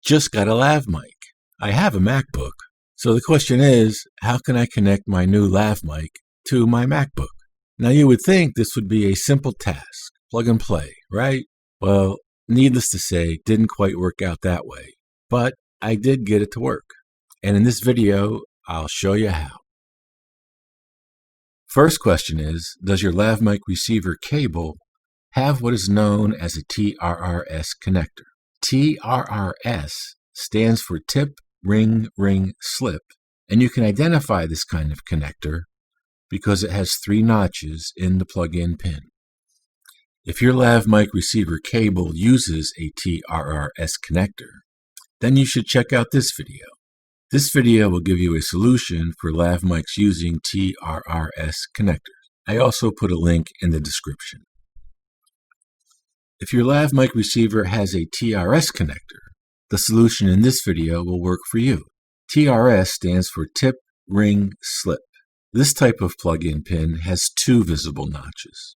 Just got a lav mic. I have a MacBook. So the question is, how can I connect my new lav mic to my MacBook? Now you would think this would be a simple task, plug and play, right? Well, needless to say, it didn't quite work out that way. But I did get it to work. And in this video, I'll show you how. First question is, does your lav mic receiver cable have what is known as a TRS connector? TRS stands for tip, ring, ring, slip, and you can identify this kind of connector because it has 3 notches in the plug-in pin. If your lav mic receiver cable uses a TRS connector, then you should check out this video. This video will give you a solution for lav mics using TRS connectors. I also put a link in the description. If your lav mic receiver has a TRS connector, the solution in this video will work for you. TRS stands for tip, ring, slip. This type of plug-in pin has 2 visible notches.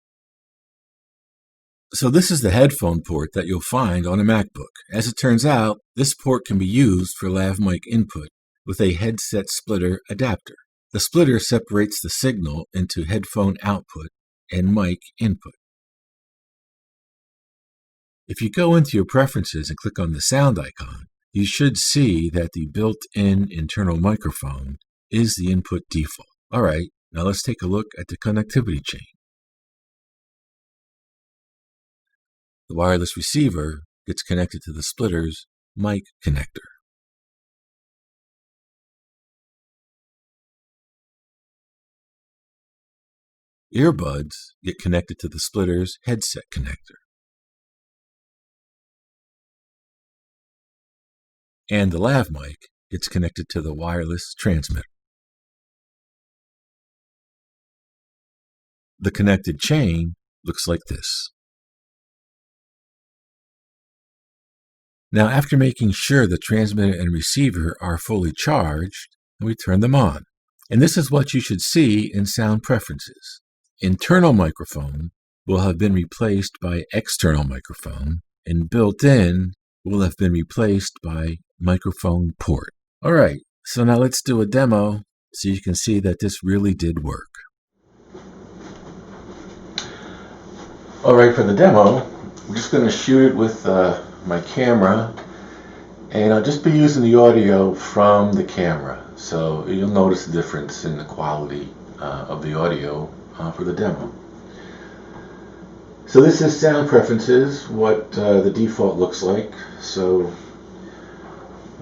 So this is the headphone port that you'll find on a MacBook. As it turns out, this port can be used for lav mic input with a headset splitter adapter. The splitter separates the signal into headphone output and mic input. If you go into your preferences and click on the sound icon, you should see that the built-in internal microphone is the input default. Alright, now let's take a look at the connectivity chain. The wireless receiver gets connected to the splitter's mic connector. Earbuds get connected to the splitter's headset connector. And the lav mic gets connected to the wireless transmitter. The connected chain looks like this. Now, after making sure the transmitter and receiver are fully charged, we turn them on. And this is what you should see in sound preferences. Internal microphone will have been replaced by external microphone, and built-in will have been replaced by microphone port. All right, so now let's do a demo so you can see that this really did work. All right, for the demo, I'm just going to shoot it with my camera, and I'll just be using the audio from the camera. So you'll notice the difference in the quality of the audio for the demo. So this is sound preferences, what the default looks like. So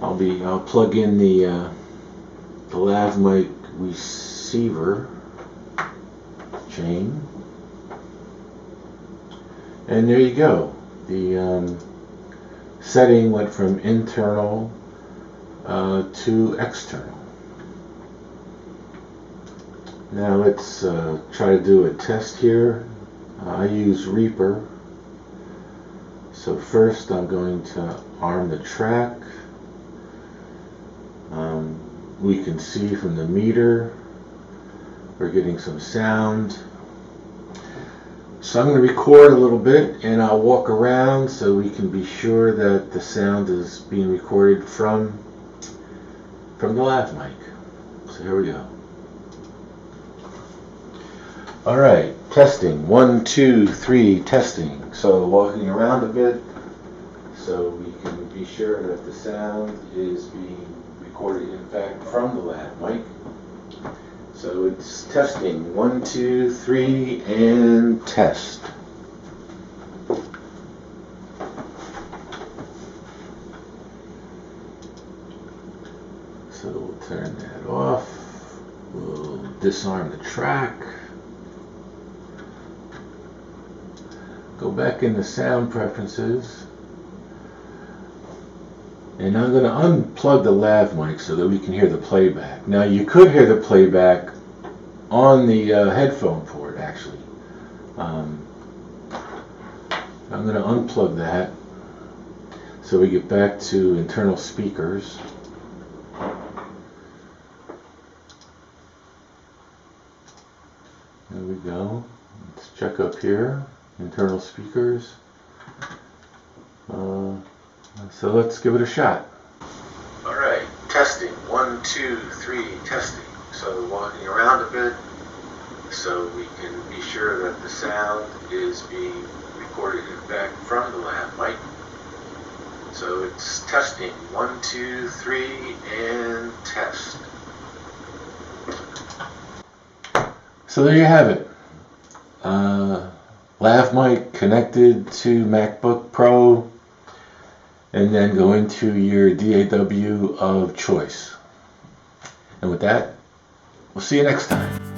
I'll plug in the lav mic receiver chain, and there you go. The setting went from internal to external. Now let's try to do a test here. I use Reaper. So first I'm going to arm the track. We can see from the meter we're getting some sound. So I'm going to record a little bit and I'll walk around so we can be sure that the sound is being recorded from the lav mic. So here we go. Alright, testing. 1, 2, 3, testing. So walking around a bit so we can be sure that the sound is being recorded, in fact, from the lav mic. So it's testing. 1, 2, 3, and test. So we'll turn that off. We'll disarm the track. Go back into sound preferences. And I'm going to unplug the lav mic so that we can hear the playback. Now you could hear the playback on the headphone port actually. I'm going to unplug that so we get back to internal speakers. There we go. Let's check up here. Internal speakers. So let's give it a shot. 1, 2, 3 testing. So walking around a bit so we can be sure that the sound is being recorded back from the lav mic. So it's testing. 1, 2, 3, and test. So there you have it. Lav mic connected to MacBook Pro, and then go into your DAW of choice. And with that, we'll see you next time.